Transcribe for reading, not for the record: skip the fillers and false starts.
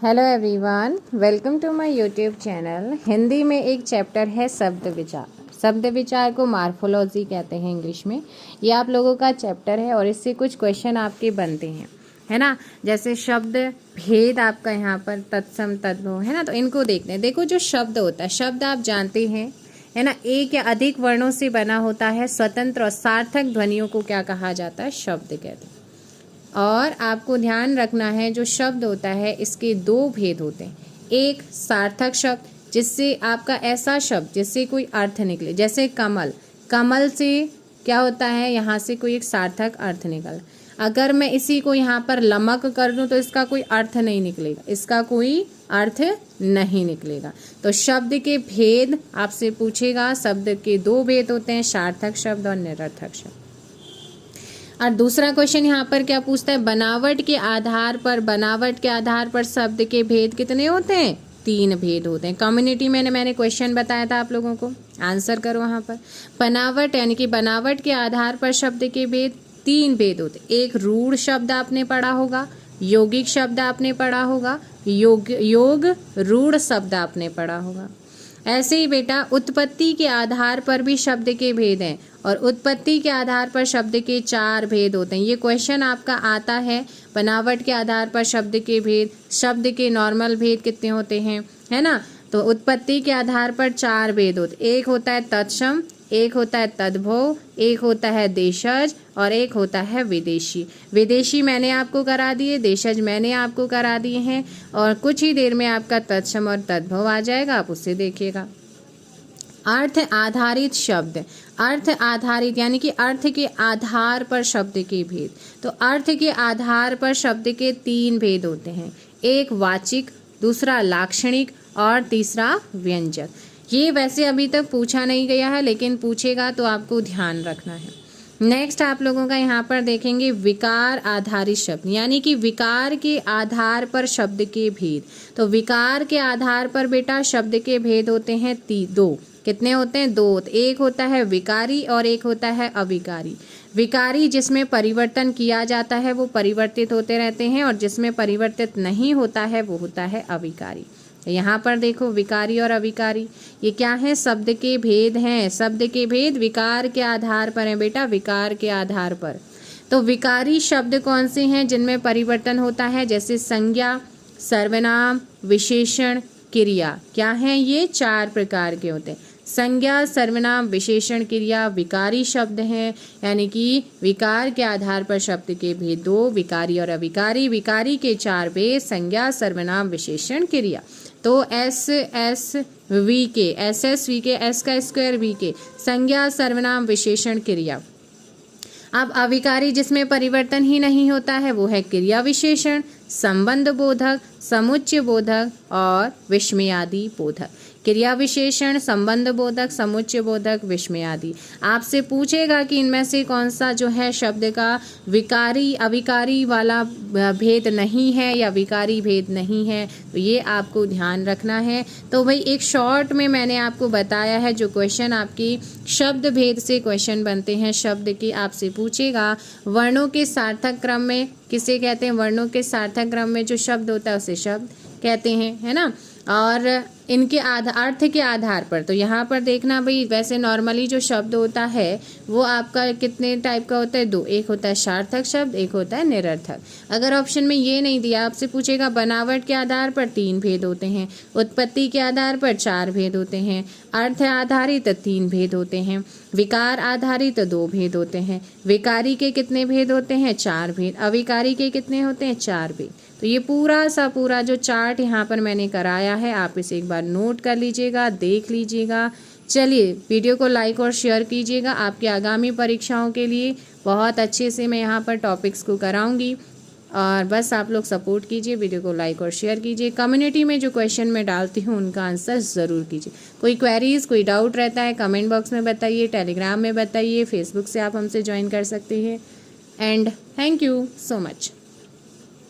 Hello everyone, welcome to my YouTube channel. Hindi में एक chapter है शब्द विचार। शब्द विचार को मार्फोलॉजी कहते हैं इंग्लिश में। ये आप लोगों का चैप्टर है और इससे कुछ क्वेश्चन आपके बनते हैं, है ना। जैसे शब्द भेद आपका यहाँ पर तत्सम तद्भव है ना, तो इनको देखते हैं। देखो, जो शब्द होता है, शब्द आप जानते हैं, है ना, एक या अधिक वर्णों से बना होता है। स्वतंत्र और सार्थक ध्वनियों को क्या कहा जाता है? शब्द कहते हैं। और आपको ध्यान रखना है, जो शब्द होता है इसके दो भेद होते हैं। एक सार्थक शब्द, जिससे आपका ऐसा शब्द जिससे कोई अर्थ निकले, जैसे कमल। कमल से क्या होता है? यहाँ से कोई एक सार्थक अर्थ निकल। अगर मैं इसी को यहाँ पर लमक कर दूँ तो इसका कोई अर्थ नहीं निकलेगा, इसका कोई अर्थ नहीं निकलेगा। तो शब्द के भेद आपसे पूछेगा। शब्द के दो भेद होते हैं, सार्थक शब्द और निरर्थक शब्द। और दूसरा क्वेश्चन यहाँ पर क्या पूछता है? बनावट के आधार पर शब्द के भेद कितने होते हैं? 3 भेद होते हैं। कम्युनिटी में मैंने क्वेश्चन बताया था आप लोगों को, आंसर करो वहाँ पर। बनावट यानी कि बनावट के आधार पर शब्द के भेद 3 भेद होते हैं। एक रूढ़ शब्द आपने पढ़ा होगा, यौगिक शब्द आपने पढ़ा होगा, योग रूढ़ शब्द आपने पढ़ा होगा। ऐसे ही बेटा उत्पत्ति के आधार पर भी शब्द के भेद हैं, और उत्पत्ति के आधार पर शब्द के 4 भेद होते हैं। ये क्वेश्चन आपका आता है। बनावट के आधार पर शब्द के भेद, शब्द के नॉर्मल भेद कितने होते हैं, है ना। तो उत्पत्ति के आधार पर 4 भेद होते, एक होता है तत्सम, एक होता है तद्भव, एक होता है देशज और एक होता है विदेशी। विदेशी मैंने आपको करा दिए, देशज मैंने आपको करा दिए हैं, और कुछ ही देर में आपका तत्सम और तद्भव आ जाएगा, आप उससे देखिएगा। अर्थ आधारित शब्द, अर्थ आधारित यानी कि अर्थ के आधार पर शब्द के भेद। तो अर्थ के आधार पर शब्द के 3 भेद होते हैं, एक वाचिक, दूसरा लाक्षणिक और तीसरा व्यंजक। ये वैसे अभी तक पूछा नहीं गया है, लेकिन पूछेगा तो आपको ध्यान रखना है। नेक्स्ट आप लोगों का यहाँ पर देखेंगे विकार आधारित शब्द, यानी कि विकार के आधार पर शब्द के भेद। तो विकार के आधार पर बेटा शब्द के भेद होते हैं 2। कितने होते हैं? 2। एक होता है विकारी और एक होता है अविकारी। विकारी जिसमें परिवर्तन किया जाता है वो परिवर्तित होते रहते हैं, और जिसमें परिवर्तित नहीं होता है वो होता है अविकारी। यहाँ पर देखो विकारी और अविकारी, ये क्या है? शब्द के भेद हैं। शब्द के भेद विकार के आधार पर हैं बेटा, विकार के आधार पर। तो विकारी शब्द कौन से हैं? जिनमें परिवर्तन होता है, जैसे संज्ञा, सर्वनाम, विशेषण, क्रिया। क्या हैं ये? 4 प्रकार के होते हैं। संज्ञा, सर्वनाम, विशेषण, क्रिया विकारी शब्द हैं, यानी कि विकार के आधार पर शब्द के भेद 2, विकारी और अविकारी। विकारी के 4 भेद, संज्ञा, सर्वनाम, विशेषण, क्रिया। तो एस एस वी के, एस एस वी के, एस का स्क्वायर वी के, संज्ञा, सर्वनाम, विशेषण, क्रिया। अब अविकारी जिसमें परिवर्तन ही नहीं होता है वो है क्रिया विशेषण, संबंध बोधक, समुच्चय बोधक और विस्मयादि बोधक। क्रिया विशेषण, संबंध बोधक, समुच्चय बोधक, विस्मयादि। आपसे पूछेगा कि इनमें से कौन सा जो है शब्द का विकारी अविकारी वाला भेद नहीं है या विकारी भेद नहीं है, तो ये आपको ध्यान रखना है। तो भाई एक शॉर्ट में मैंने आपको बताया है, जो क्वेश्चन आपकी शब्द भेद से क्वेश्चन बनते हैं। शब्द की आपसे पूछेगा वर्णों के सार्थक क्रम में किसे कहते हैं? वर्णों के सार्थक क्रम में जो शब्द होता है उसे शब्द कहते हैं, है ना। और इनके अर्थ के आधार पर, तो यहाँ पर देखना भाई, वैसे नॉर्मली जो शब्द होता है वो आपका कितने टाइप का होता है? 2। एक होता है सार्थक शब्द, एक होता है निरर्थक। अगर ऑप्शन में ये नहीं दिया, आपसे पूछेगा बनावट के आधार पर 3 भेद होते हैं, उत्पत्ति के आधार पर 4 भेद होते हैं, अर्थ आधारित 3 भेद होते हैं, विकार आधारित 2 भेद होते हैं, विकारी के कितने भेद होते हैं? 4 भेद, अविकारी के कितने होते हैं? 4 भेद। तो ये पूरा जो चार्ट यहाँ पर मैंने कराया है, आप इसे एक बार नोट कर लीजिएगा, देख लीजिएगा। चलिए वीडियो को लाइक और शेयर कीजिएगा। आपके आगामी परीक्षाओं के लिए बहुत अच्छे से मैं यहाँ पर टॉपिक्स को कराऊंगी, और बस आप लोग सपोर्ट कीजिए, वीडियो को लाइक और शेयर कीजिए। कम्युनिटी में जो क्वेश्चन मैं डालती हूँ उनका आंसर ज़रूर कीजिए। कोई क्वेरीज, कोई डाउट रहता है कमेंट बॉक्स में बताइए, टेलीग्राम में बताइए, फेसबुक से आप हमसे ज्वाइन कर सकते हैं। And thank you so much.